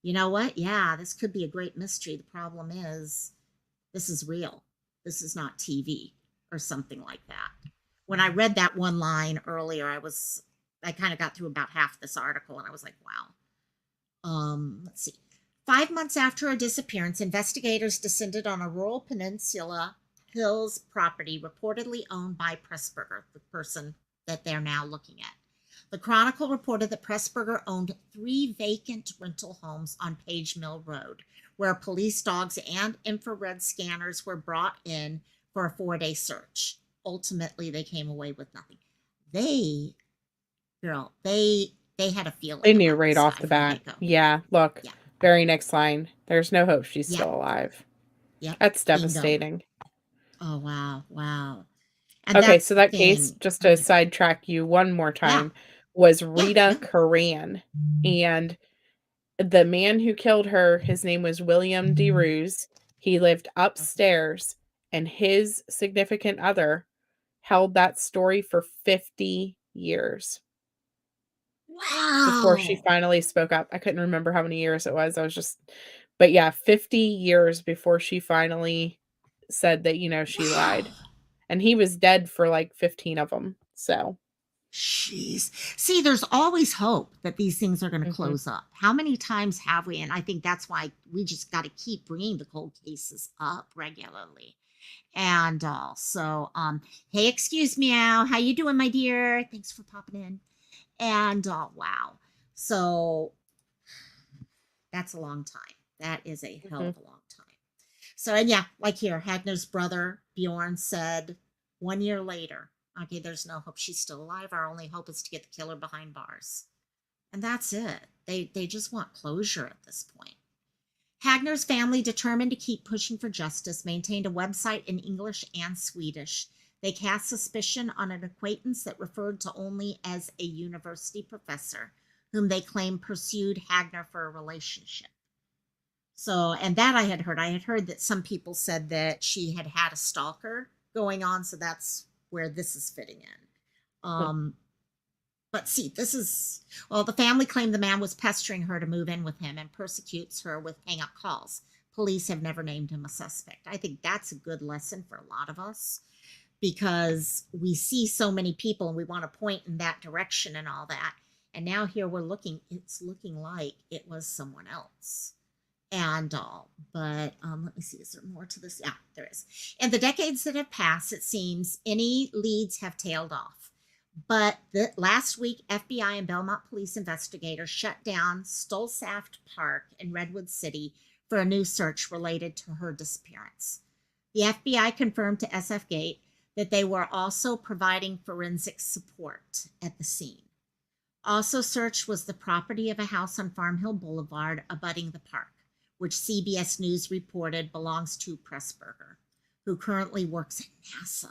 you know what? Yeah, this could be a great mystery. The problem is, this is real. This is not TV or something like that. When I read that one line earlier, I kind of got through about half this article, and I was like, wow. Let's see. 5 months after her disappearance, investigators descended on a rural Peninsula Hills property reportedly owned by Pressburger, the person that they're now looking at. The Chronicle reported that Pressburger owned 3 vacant rental homes on Page Mill Road, where police dogs and infrared scanners were brought in for a 4-day search. Ultimately, they came away with nothing. They had a feeling. They knew right off the bat. Yeah, look. Yeah. Very next line. There's no hope she's still alive. Yeah. That's devastating. Bingo. Oh, wow. Wow. And okay, so that case, just to sidetrack you one more time, was Rita Coran. And the man who killed her, his name was William DeRuse. He lived upstairs, and his significant other held that story for 50 years. Wow. Before she finally spoke up. I couldn't remember how many years it was. But yeah, 50 years before she finally said that, she lied. And he was dead for like 15 of them. So. Jeez. See, there's always hope that these things are going to close up. How many times have we? And I think that's why we just got to keep bringing the cold cases up regularly. And hey, excuse me, Al, how you doing, my dear? Thanks for popping in. And wow, so that's a long time. That is a hell of a long time. So, and yeah, like here, Hagner's brother Bjorn said 1 year later, okay, there's no hope. She's still alive. Our only hope is to get the killer behind bars. And that's it. They just want closure at this point. Hagner's family, determined to keep pushing for justice, maintained a website in English and Swedish. They cast suspicion on an acquaintance that referred to only as a university professor, whom they claimed pursued Hagner for a relationship. So, and that I had heard that some people said that she had had a stalker going on. So that's where this is fitting in. But see, the family claimed the man was pestering her to move in with him and persecutes her with hang-up calls. Police have never named him a suspect. I think that's a good lesson for a lot of us, because we see so many people and we want to point in that direction and all that. And now here it's looking like it was someone else. And all, but let me see, is there more to this? Yeah, there is. In the decades that have passed, it seems any leads have tailed off. But last week, FBI and Belmont police investigators shut down Stolsaft Park in Redwood City for a new search related to her disappearance. The FBI confirmed to SF Gate that they were also providing forensic support at the scene. Also searched was the property of a house on Farm Hill Boulevard abutting the park, which CBS News reported belongs to Pressburger, who currently works at NASA.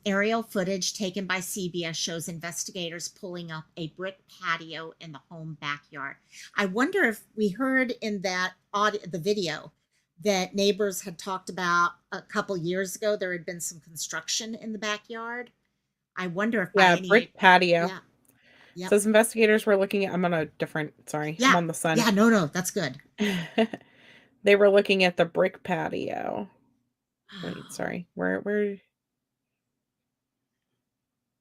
Aerial footage taken by CBS shows investigators pulling up a brick patio in the home backyard. I wonder if we heard in that the video that neighbors had talked about a couple years ago, there had been some construction in the backyard. I wonder if brick patio. Yeah. Yep. Says investigators were looking at, I'm on I'm on the Sun. Yeah, no, that's good. They were looking at the brick patio. Wait, sorry. Where?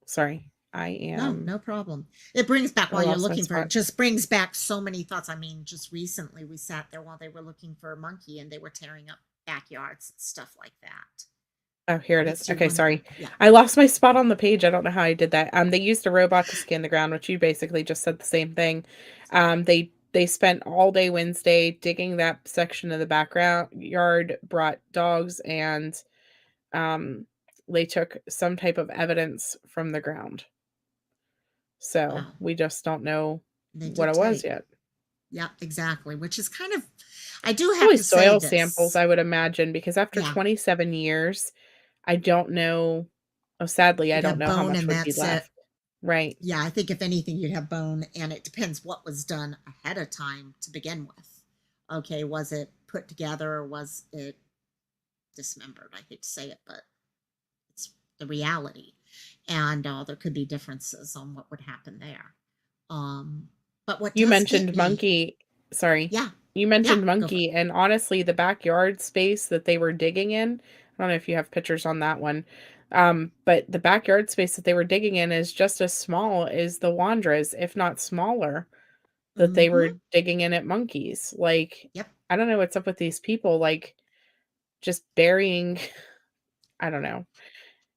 Sorry, I am. No problem. It brings back, while you're looking for it, spot. just brings back so many thoughts. I mean, just recently we sat there while they were looking for a monkey and they were tearing up backyards and stuff like that. Oh, here it is. Okay, sorry. Yeah. I lost my spot on the page. I don't know how I did that. They used a robot to scan the ground, which you basically just said the same thing. They spent all day Wednesday digging that section of the background yard, brought dogs, and they took some type of evidence from the ground. So we just don't know what it was yet. Yeah, exactly. Which is kind of, I do have to say soil this. samples, I would imagine, because after 27 years, I don't know. Oh, sadly, I don't know how much would be left. Right. Yeah, I think if anything, you'd have bone, and it depends what was done ahead of time to begin with. Okay, was it put together or was it dismembered? I hate to say it, but it's the reality. And there could be differences on what would happen there. But what you mentioned monkey, sorry. Yeah. You mentioned monkey, and honestly, the backyard space that they were digging in, I don't know if you have pictures on that one, but the backyard space that they were digging in is just as small as the Wandras, if not smaller, that they were digging in at Monkeys. Like, I don't know what's up with these people, like, just burying, I don't know.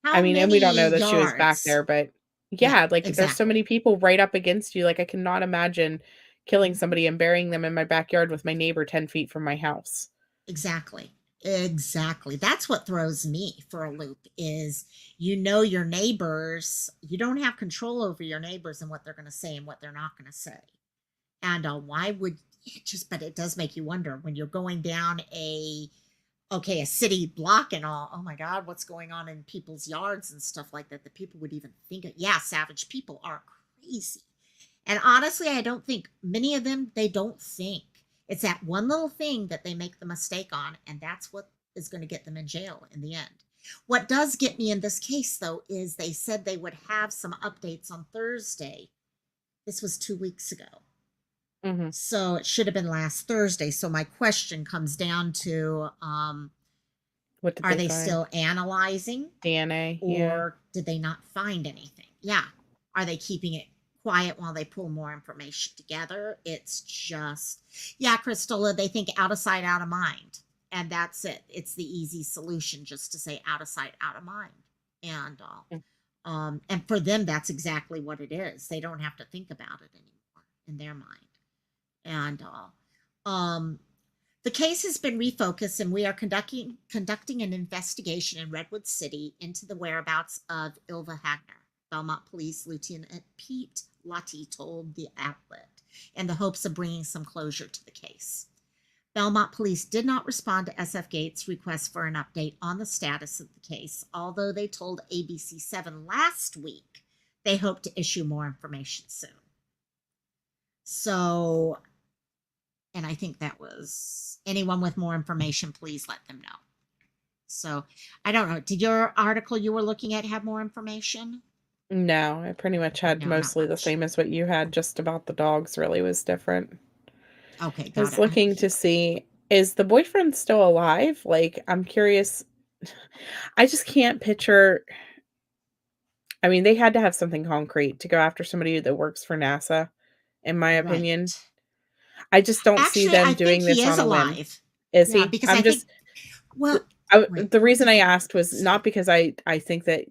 And we don't know that she was back there, but there's so many people right up against you. Like, I cannot imagine killing somebody and burying them in my backyard with my neighbor 10 feet from my house. Exactly. That's what throws me for a loop is, your neighbors, you don't have control over your neighbors and what they're going to say and what they're not going to say. And why would but it does make you wonder when you're going down a city block and all, oh my God, what's going on in people's yards and stuff like that, that people would even think of. Yeah, savage people are crazy. And honestly, I don't think many of them, they don't think. It's that one little thing that they make the mistake on, and that's what is going to get them in jail in the end. What does get me in this case, though, is they said they would have some updates on Thursday. This was 2 weeks ago. Mm-hmm. So it should have been last Thursday. So my question comes down to, what are they still analyzing DNA, or did they not find anything? Yeah. Are they keeping it quiet while they pull more information together? It's just, Crystal, they think out of sight, out of mind. and that's it. It's the easy solution, just to say out of sight, out of mind. And for them, that's exactly what it is. They don't have to think about it anymore in their mind. The case has been refocused, and we are conducting an investigation in Redwood City into the whereabouts of Ylva Hagner. Belmont Police Lieutenant Pete Lutty told the outlet, in the hopes of bringing some closure to the case. Belmont Police did not respond to SF Gates' request for an update on the status of the case, although they told ABC7 last week they hope to issue more information soon. So, and I think that was, anyone with more information, please let them know. So, I don't know. Did your article you were looking at have more information? No, I pretty much had No, not mostly the much. same as what you had, just about the dogs really was different. Okay, I got was it. looking to see, is the boyfriend still alive? Like, I'm curious. I just can't picture. I mean, they had to have something concrete to go after somebody that works for NASA, in my opinion. Right. I just don't see Actually, I them think doing he this is on a whim. alive. Is Yeah, he? because I I'm think, just well, wait, the let reason me I think. asked was not because I think that,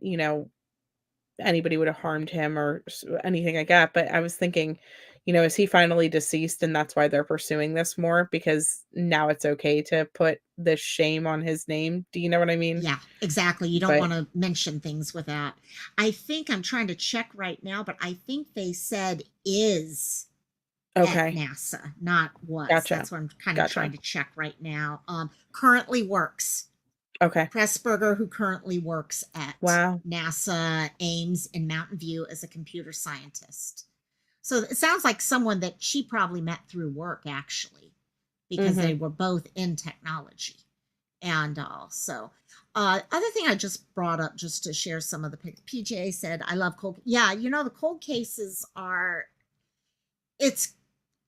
anybody would have harmed him or anything like that, but I was thinking, is he finally deceased and that's why they're pursuing this more, because now it's okay to put this shame on his name. Do you know what I mean? Yeah, exactly. You don't But want to mention things with that. I think I'm trying to check right now, but I think they said is at okay, NASA, not was. gotcha, That's what I'm kind of trying gotcha. to check right now. Currently works. Okay, Pressburger, who currently works at wow. NASA Ames in Mountain View as a computer scientist. So it sounds like someone that she probably met through work, actually, because they Mm-hmm. were both in technology. And also, other thing I just brought up just to share some of the PJ said, I love cold. Yeah, the cold cases are, it's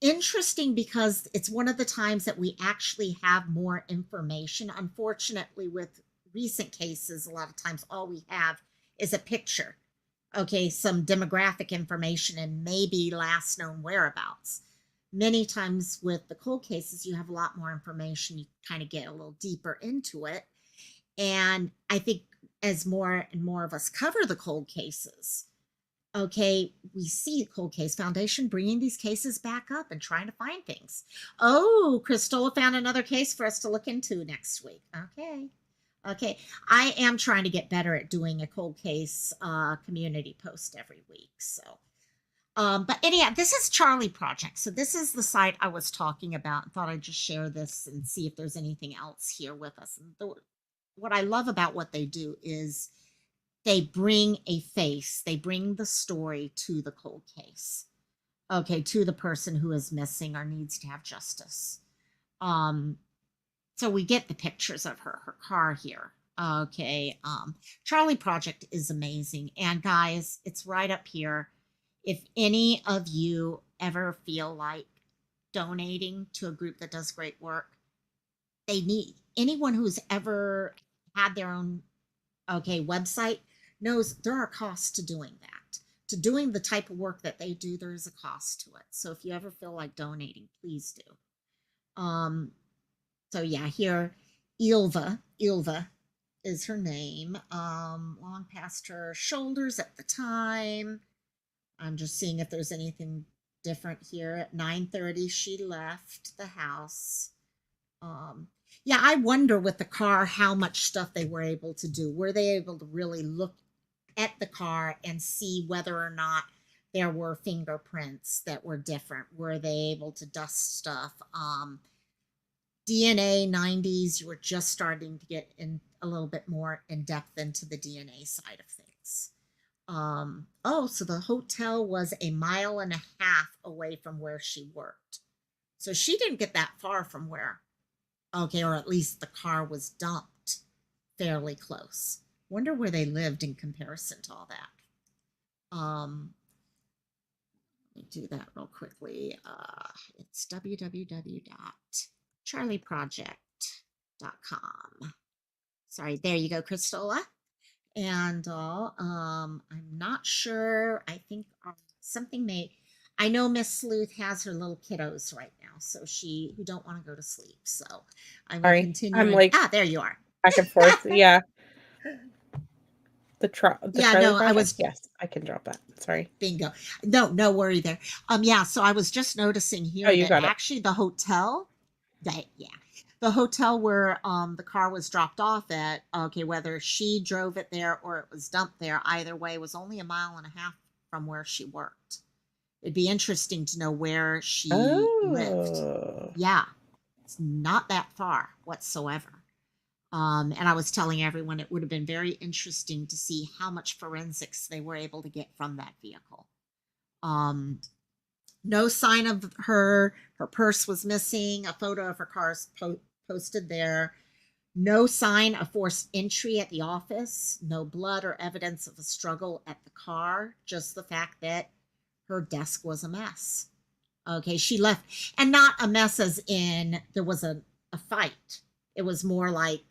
interesting because it's one of the times that we actually have more information. Unfortunately, with recent cases, a lot of times all we have is a picture. Okay, some demographic information and maybe last known whereabouts. Many times with the cold cases, you have a lot more information. You kind of get a little deeper into it. And I think as more and more of us cover the cold cases, okay, we see Cold Case Foundation bringing these cases back up and trying to find things. Oh, Christola found another case for us to look into next week. Okay. I am trying to get better at doing a cold case community post every week. So, but anyhow, this is Charlie Project. So this is the site I was talking about. I thought I'd just share this and see if there's anything else here with us. And what I love about what they do is they bring a face, they bring the story to the cold case. Okay, to the person who is missing or needs to have justice. So we get the pictures of her car here. Okay, Charlie Project is amazing. And guys, it's right up here. If any of you ever feel like donating to a group that does great work, they need anyone who's ever had their own website knows there are costs to doing that. To doing the type of work that they do, there is a cost to it. So if you ever feel like donating, please do. So yeah, here Ylva is her name. Long past her shoulders at the time. I'm just seeing if there's anything different here. At 9:30, she left the house. Yeah, I wonder with the car how much stuff they were able to do. Were they able to really look at the car and see whether or not there were fingerprints that were different? Were they able to dust stuff? DNA 90s, you were just starting to get in a little bit more in depth into the DNA side of things. So the hotel was 1.5 miles away from where she worked. So she didn't get that far from where, or at least the car was dumped fairly close. Wonder where they lived in comparison to all that. Let me do that real quickly. It's www.charlieproject.com. Sorry, there you go, Christola. And I'm not sure. I think something may. I know Miss Sleuth has her little kiddos right now, so who don't want to go to sleep. So I will Sorry, continue. I'm like There you are. back and forth. Yeah. The Yeah, trailer no, I project? was Yes, I can drop that. Sorry. bingo. No worry there. Yeah, so I was just noticing Oh, here you that got it. actually the hotel, the hotel where the car was dropped off at, okay, whether she drove it there or it was dumped there, either way, was only 1.5 miles from where she worked. It'd be interesting to know where she lived. Oh. Yeah, it's not that far whatsoever. And I was telling everyone it would have been very interesting to see how much forensics they were able to get from that vehicle. No sign of her. Her purse was missing. A photo of her car is posted there. No sign of forced entry at the office. No blood or evidence of a struggle at the car. Just the fact that her desk was a mess. Okay, she left, and not a mess as in there was a fight. It was more like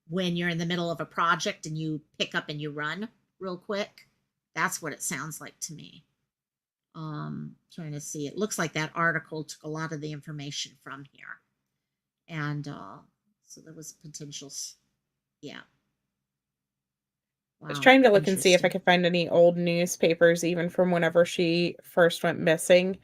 when you're in the middle of a project and you pick up and you run real quick. That's what it sounds like to me. Trying to see. It looks like that article took a lot of the information from here. And so there was potentials. Yeah. I was Wow, trying to look and see if I interesting. could find any old newspapers, even from whenever she first went missing.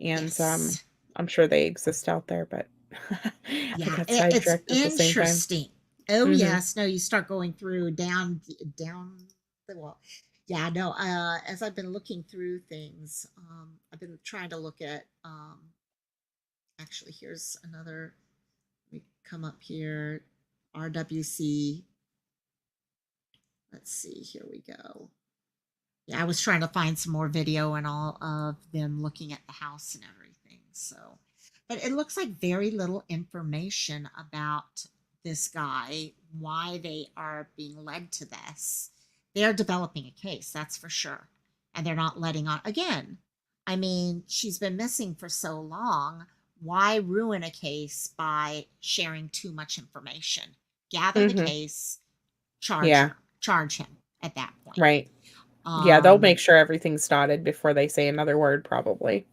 And Yes. I'm sure they exist out there, but I Yeah, got it's sidetracked at the same time. interesting. Oh Hmm. yes, no, you start going through down the wall. Yeah, no. As I've been looking through things, I've been trying to look at. Actually, here's another. We come up here, RWC. Let's see. Here we go. Yeah, I was trying to find some more video and all of them looking at the house and everything. So, but it looks like very little information about this guy, why they are being led to this. They're developing a case, that's for sure. And they're not letting on. Again, I mean, she's been missing for so long. Why ruin a case by sharing too much information? Gather the Hmm. case, charge Yeah, her, charge him at that point. right. Yeah, they'll Um, make sure everything's dotted before they say another word, probably.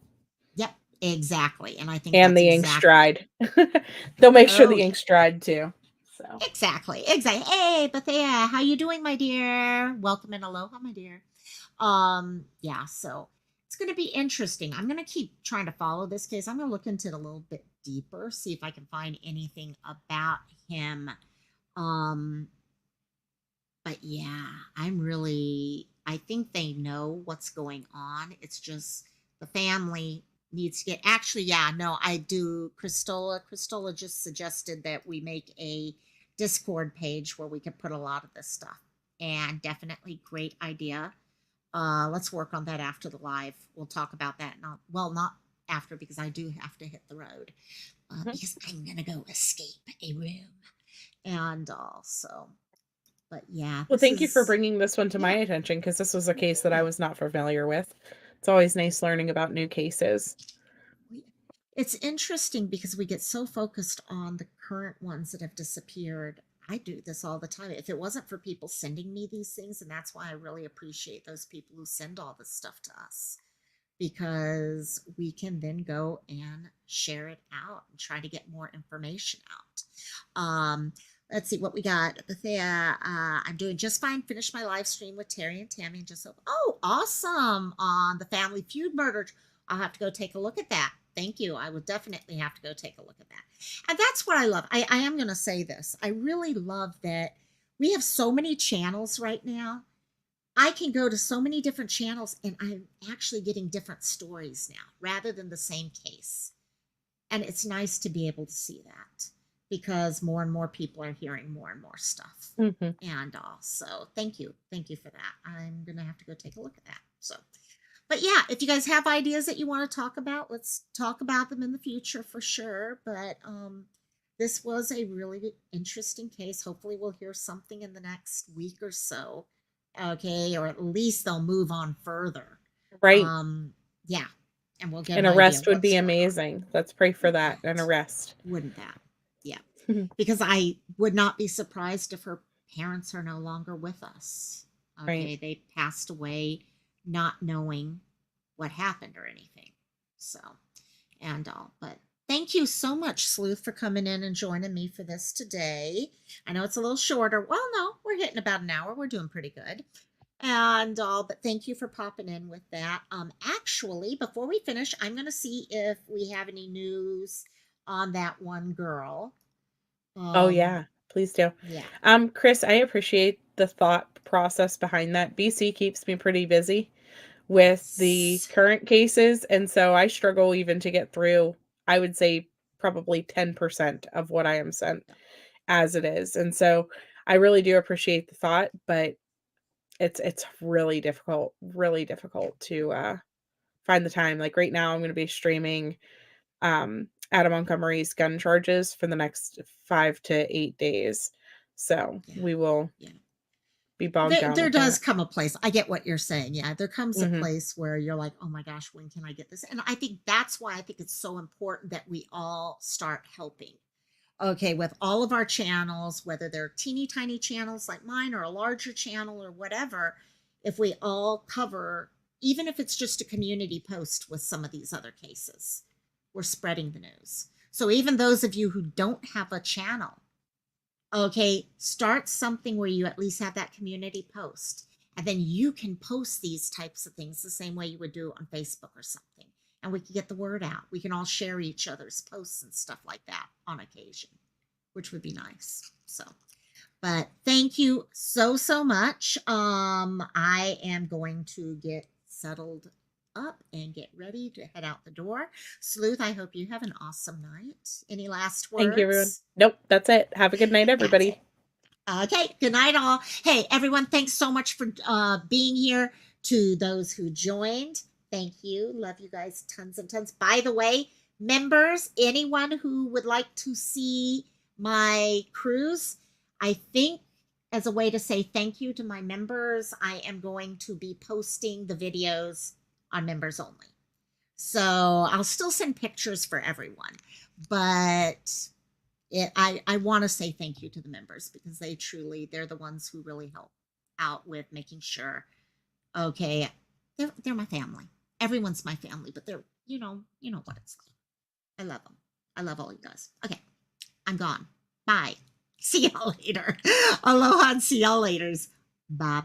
Yep, exactly. And I think And that's the ink's exactly. dried. They'll make sure Oh, the ink's dried too. So exactly. Hey, Bethea, how you doing, my dear? Welcome and aloha, my dear. Yeah, so it's going to be interesting. I'm going to keep trying to follow this case. I'm going to look into it a little bit deeper, see if I can find anything about him. Um, but yeah, I think they know what's going on. It's just the family needs to get, actually, yeah, no, I do. Cristola just suggested that we make a Discord page where we can put a lot of this stuff. And definitely great idea. Let's work on that after the live. We'll talk about that. Not after, because I do have to hit the road. Because I'm going to go escape a room. And also, but yeah, well, this thank you for is, bringing this one to my yeah. attention, because this was a case that I was not familiar with. It's always nice learning about new cases. It's interesting because we get so focused on the current ones that have disappeared. I do this all the time. If it wasn't for people sending me these things, and that's why I really appreciate those people who send all this stuff to us, because we can then go and share it out and try to get more information out. Let's see what we got. Bethea, I'm doing just fine. Finished my live stream with Terry and Tammy and just oh, awesome, on the Family Feud murder. I'll have to go take a look at that. Thank you. I will definitely have to go take a look at that. And that's what I love. I am going to say this. I really love that we have so many channels right now. I can go to so many different channels and I'm actually getting different stories now rather than the same case. And it's nice to be able to see that because more and more people are hearing more and more stuff. Hmm. And also, thank you. Thank you for that. I'm going to have to go take a look at that. So, but yeah, if you guys have ideas that you want to talk about, let's talk about them in the future for sure. But this was a really interesting case. Hopefully, we'll hear something in the next week or so. Okay, or at least they'll move on further. Right. Yeah, and we'll get An an idea arrest would what's be going on. amazing. Let's pray for that. An Wouldn't arrest. wouldn't that? Yeah, because I would not be surprised if her parents are no longer with us. Okay, Right. they passed away not knowing what happened or anything. So, and all, but thank you so much, Sleuth, for coming in and joining me for this today. I know it's a little shorter. Well, no, we're hitting about an hour. We're doing pretty good. And all, but thank you for popping in with that. Actually, before we finish, I'm going to see if we have any news on that one girl. Oh yeah, please do. Yeah. Chris, I appreciate the thought process behind that. BC keeps me pretty busy with the current cases, and so I struggle even to get through, I would say probably 10% of what I am sent as it is. And so I really do appreciate the thought, but it's really difficult to find the time. Like right now I'm going to be streaming Adam Montgomery's gun charges for the next 5 to 8 days. So we will be bogged down There with does that. come a place. I get what you're saying. Yeah, there comes a Mhm. place where you're like, oh my gosh, when can I get this? And I think that's why I think it's so important that we all start helping. Okay, with all of our channels, whether they're teeny tiny channels like mine or a larger channel or whatever, if we all cover, even if it's just a community post with some of these other cases, we're spreading the news. So even those of you who don't have a channel, okay, start something where you at least have that community post. And then you can post these types of things the same way you would do on Facebook or something. And we can get the word out. We can all share each other's posts and stuff like that on occasion, which would be nice. So, but thank you so much. I am going to get settled up and get ready to head out the door. Sleuth, I hope you have an awesome night. Any last words? Thank you, everyone. Nope, that's it. Have a good night, everybody. Okay, good night, all. Hey, everyone, thanks so much for being here. To those who joined, thank you. Love you guys tons and tons. By the way, members, anyone who would like to see my cruise, I think as a way to say thank you to my members, I am going to be posting the videos on members only. So I'll still send pictures for everyone, but I want to say thank you to the members because they're the ones who really help out with making sure, okay, they're my family. Everyone's my family, but they're, you know what it's like. I love them. I love all you guys. Okay, I'm gone. Bye. See y'all later. Aloha and see y'all laters. Bye.